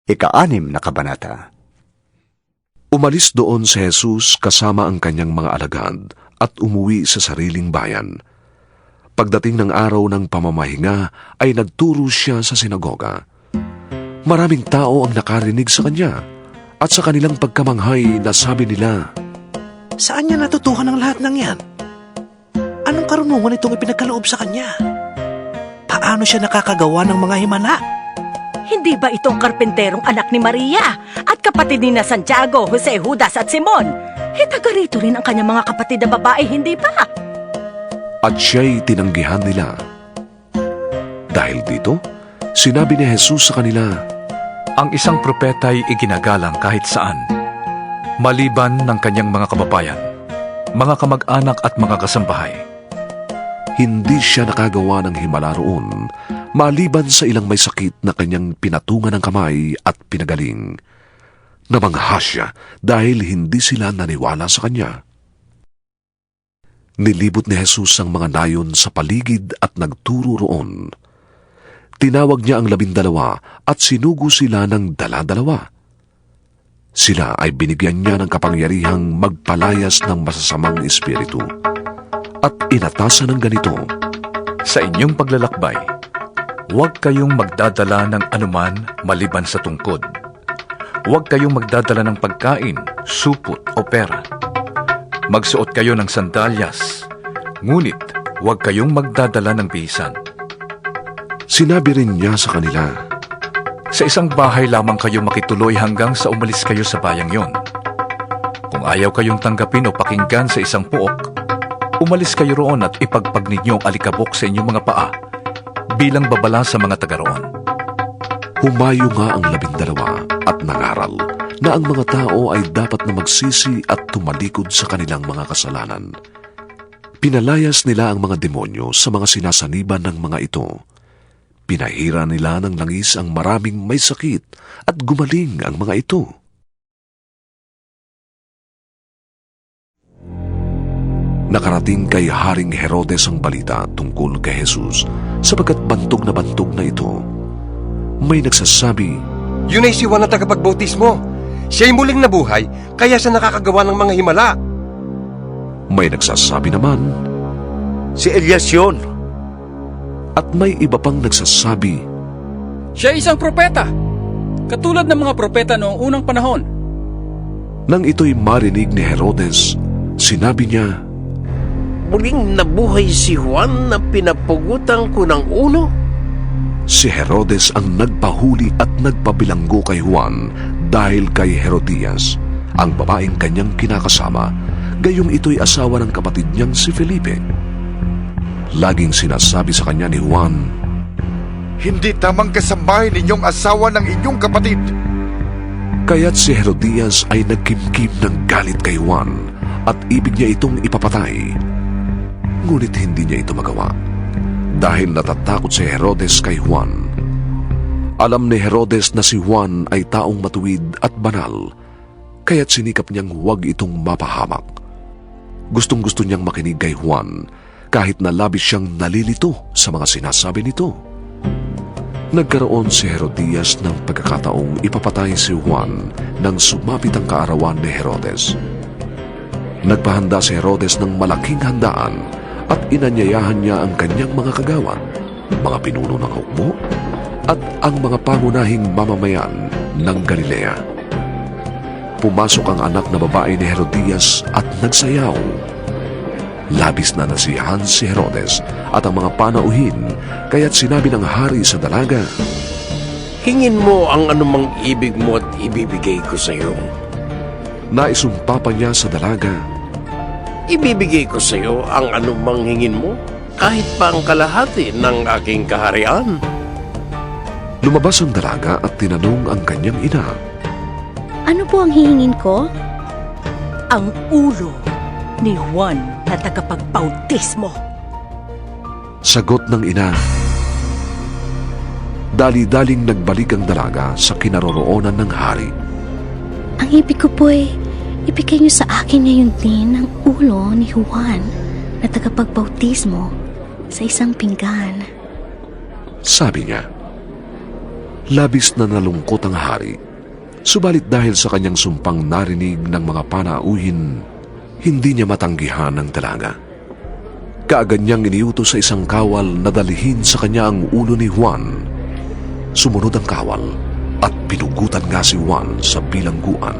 Ika-6 na kabanata. Umalis doon si Jesus kasama ang kanyang mga alagad at umuwi sa sariling bayan. Pagdating ng araw ng pamamahinga ay nagturo siya sa sinagoga. Maraming tao ang nakarinig sa kanya at sa kanilang pagkamanghay nasabi nila, Saan niya natutuhan ang lahat ng yan? Anong karunungan itong ipinagkaloob sa kanya? Paano siya nakakagawa ng mga himala? Hindi ba itong karpenterong anak ni Maria at kapatid ni na Santiago, Jose, Judas at Simon? Taga rito rin ang kanyang mga kapatid na babae, hindi ba? at siya'y tinanggihan nila. Dahil dito, sinabi ni Jesus sa kanila, Ang isang propeta'y iginagalang kahit saan, maliban ng kanyang mga kababayan, mga kamag-anak at mga kasambahay. hindi siya nakagawa ng himala roon, maliban sa ilang may sakit na kanyang pinatungan ng kamay at pinagaling. Namangha siya dahil hindi sila naniwala sa kanya. Nilibot ni Jesus ang mga nayon sa paligid at nagturo roon. Tinawag niya ang 12 at sinugo sila ng 12. Sila ay binigyan niya ng kapangyarihang magpalayas ng masasamang espiritu. At inatasan ng ganito, Sa inyong paglalakbay, huwag kayong magdadala ng anuman maliban sa tungkod. Huwag kayong magdadala ng pagkain, supot o pera. Magsuot kayo ng sandalyas, ngunit huwag kayong magdadala ng bihisan. Sinabi rin niya sa kanila, Sa isang bahay lamang kayo makituloy hanggang sa umalis kayo sa bayang yon. Kung ayaw kayong tanggapin o pakinggan sa isang puok, umalis kayo roon at ipagpag ninyo ang alikabok sa inyong mga paa bilang babala sa mga taga roon. Humayo nga ang 12 at nangaral na ang mga tao ay dapat na magsisi at tumalikod sa kanilang mga kasalanan. Pinalayas nila ang mga demonyo sa mga sinasaniban ng mga ito. Pinahira nila ng langis ang maraming may sakit at gumaling ang mga ito. Nakarating kay Haring Herodes ang balita tungkol kay Jesus sapagkat bantog na ito. May nagsasabi, Yun ay si Juan na tagapagbautismo. Siya'y muling nabuhay, kaya siya nakakagawa ng mga himala. may nagsasabi naman, Si Elias yun. at may iba pang nagsasabi, Siya ay isang propeta, katulad ng mga propeta noong unang panahon. Nang ito'y marinig ni Herodes, sinabi niya, Muling nabuhay si Juan na pinapugutan ko ng ulo? si Herodes ang nagpahuli at nagpabilanggo kay Juan dahil kay Herodias, ang babaeng kanyang kinakasama, gayong ito'y asawa ng kapatid niyang si Felipe. Laging sinasabi sa kanya ni Juan, Hindi tamang kasambahay ninyong asawa ng inyong kapatid. kaya't si Herodias ay nagkimkim ng galit kay Juan at ibig niya itong ipapatay. Ngunit hindi niya ito magawa dahil natatakot si Herodes kay Juan. Alam ni Herodes na si Juan ay taong matuwid at banal, kaya't sinikap niyang huwag itong mapahamak. Gustong-gusto niyang makinig kay Juan kahit na labis siyang nalilito sa mga sinasabi nito. Nagkaroon si Herodias ng pagkakataong ipapatay si Juan nang sumapit ang kaarawan ni Herodes. Nagpahanda si Herodes ng malaking handaan at inanyayahan niya ang kanyang mga kagawad, mga pinuno ng hukbo, at ang mga pangunahing mamamayan ng Galilea. Pumasok ang anak na babae ni Herodias at nagsayaw. Labis na nasiyahan si Herodes at ang mga panauhin, kaya't sinabi ng hari sa dalaga, Hingin mo ang anumang ibig mo at ibibigay ko sa iyo. Naisumpa pa niya sa dalaga, Ibibigay ko sa iyo ang anumang hingin mo, kahit pa ang kalahati ng aking kaharian. Lumabas ang dalaga at tinanong ang kanyang ina. Ano po ang hihingin ko? Ang ulo ni Juan na tagapagbautismo. Sagot ng ina. Dali-daling nagbalik ang dalaga sa kinaroroonan ng hari. Ang ibig ko po ibigay niyo sa akin ngayon din ang ulo ni Juan na tagapagbautismo sa isang pinggan. Sabi niya, Labis na nalungkot ang hari, subalit dahil sa kanyang sumpang narinig ng mga panauhin, hindi niya matanggihan ang dalaga. Kaagad niyang iniutos sa isang kawal na dalhin sa kanya ang ulo ni Juan. Sumunod ang kawal at pinugutan nga si Juan sa bilangguan.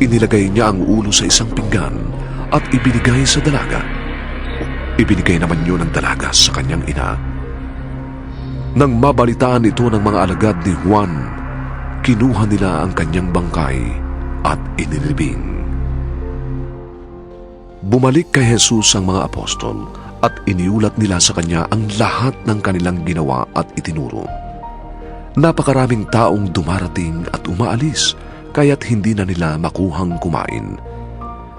Inilagay niya ang ulo sa isang pinggan at ibinigay sa dalaga. Ibinigay naman yun ng dalaga sa kanyang ina. Nang mabalitaan ito ng mga alagad ni Juan, kinuha nila ang kanyang bangkay at inilibing. Bumalik kay Jesus ang mga apostol at iniulat nila sa kanya ang lahat ng kanilang ginawa at itinuro. Napakaraming taong dumarating at umaalis, kaya't hindi na nila makuhang kumain.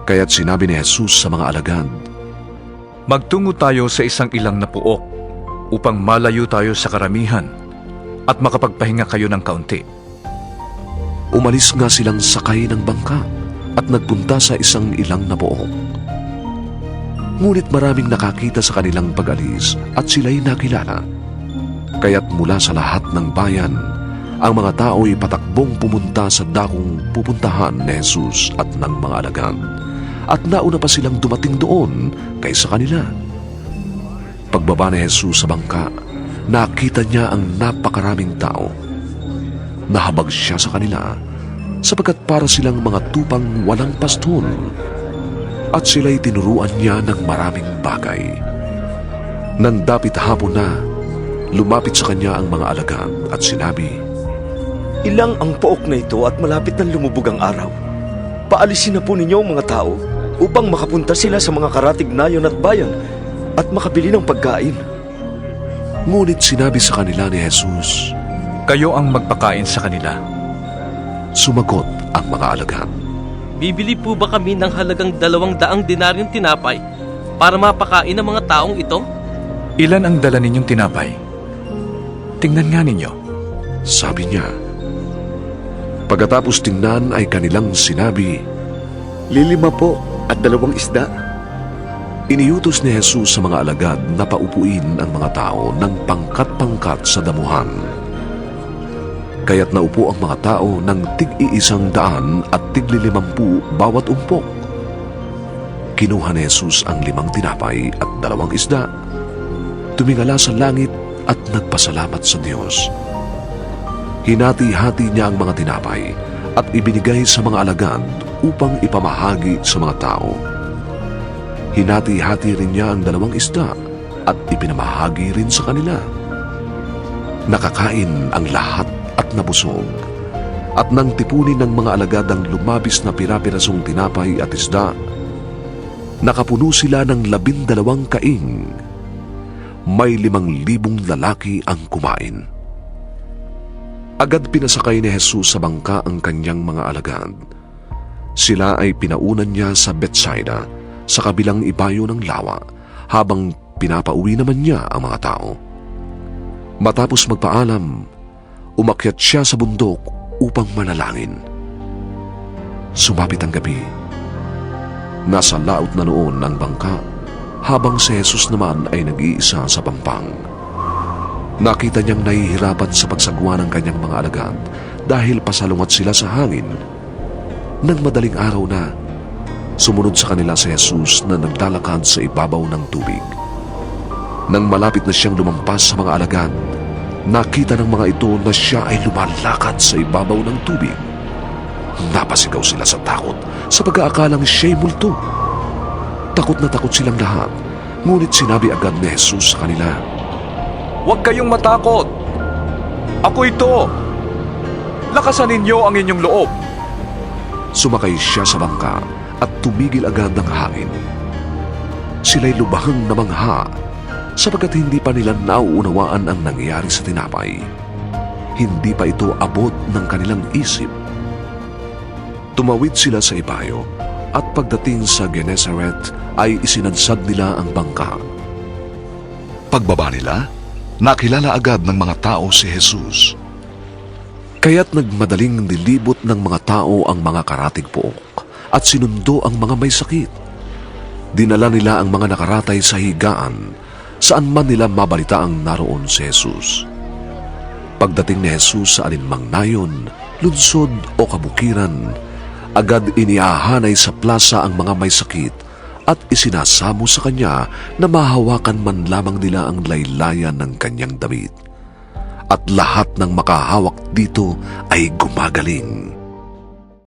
Kaya't sinabi ni Jesus sa mga alagad, Magtungo tayo sa isang ilang na puok upang malayo tayo sa karamihan at makapagpahinga kayo ng kaunti. Umalis nga silang sakay ng bangka at nagpunta sa isang ilang na pook. Ngunit maraming nakakita sa kanilang pag-alis at sila'y nakilala. Kaya't mula sa lahat ng bayan, ang mga tao'y patakbong pumunta sa dakong pupuntahan ni Jesus at ng mga alagad, at nauna pa silang dumating doon kaysa kanila. Pagbaba ni Jesus sa bangka, nakita niya ang napakaraming tao. Nahabag siya sa kanila sapagkat para silang mga tupang walang pastol, at sila'y tinuruan niya ng maraming bagay. Nang dapit hapon na, lumapit sa kanya ang mga alagad at sinabi, Ilang ang pook na ito at malapit na lumubog ang araw. Paalisin na po ninyo ang mga tao upang makapunta sila sa mga karatig-nayon at bayan at makabili ng pagkain. Ngunit sinabi sa kanila ni Jesus, Kayo ang magpakain sa kanila. Sumagot ang mga alagad, Bibili po ba kami ng halagang 200 denaryong tinapay para mapakain ang mga taong ito? Ilan ang dala ninyong tinapay? Tingnan nga ninyo. sabi niya. Pagkatapos tingnan ay kanilang sinabi, 5 po at 2 isda. Iniutos ni Jesus sa mga alagad na paupuin ang mga tao ng pangkat-pangkat sa damuhan. Kaya't naupo ang mga tao ng tig-100 at tig-50 bawat umpok. Kinuha ni Jesus ang 5 tinapay at 2 isda, tumingala sa langit at nagpasalamat sa Diyos. Hinati-hati niya ang mga tinapay at ibinigay sa mga alagad upang ipamahagi sa mga tao. Hinati-hati rin niya ang 2 isda at ipinamahagi rin sa kanila. Nakakain ang lahat at nabusog. At nang tipunin ng mga alagad ang lumabis na pira-pirasong tinapay at isda, nakapuno sila ng 12 kaing. May 5,000 lalaki ang kumain. Agad pinasakay ni Jesus sa bangka ang kanyang mga alagad. Sila ay pinaunan niya sa Bethsaida, sa kabilang ibayo ng lawa, habang pinapauwi naman niya ang mga tao. Matapos magpaalam, umakyat siya sa bundok upang manalangin. Sumapit ang gabi. Nasa laot na noon ang bangka, habang si Jesus naman ay nag-iisa sa pampang. Nakita niyang nahihirapan sa pagsagwa ng kanyang mga alagad dahil pasalungat sila sa hangin. Nang madaling araw na, sumunod sa kanila si Jesus na naglalakad sa ibabaw ng tubig. Nang malapit na siyang lumampas sa mga alagad, nakita ng mga ito na siya ay lumalakad sa ibabaw ng tubig. Napasigaw sila sa takot sa pag-aakalang siya'y multo. Takot na takot silang lahat, ngunit sinabi agad ni Jesus sa kanila, Huwag kayong matakot. Ako ito. Lakasan ninyo ang inyong loob. Sumakay siya sa bangka at tumigil agad ang hangin. Sila'y lubhang namangha sapagkat hindi pa nila nauunawaan ang nangyayari sa tinapay. Hindi pa ito abot ng kanilang isip. Tumawid sila sa ibayo at pagdating sa Gennesaret ay isinadsad nila ang bangka. Pagbaba nila, nakilala agad ng mga tao si Jesus. Kaya't nagmadaling nilibot ng mga tao ang mga karatig pook at sinundo ang mga may sakit. Dinala nila ang mga nakaratay sa higaan, saan man nila mabalita ang naroon si Jesus. Pagdating ni Jesus sa alinmang nayon, lunsod o kabukiran, agad iniahanay sa plaza ang mga may sakit at isinasamo sa kanya na mahawakan man lamang nila ang laylayan ng kanyang damit. At lahat ng makahawak dito ay gumagaling.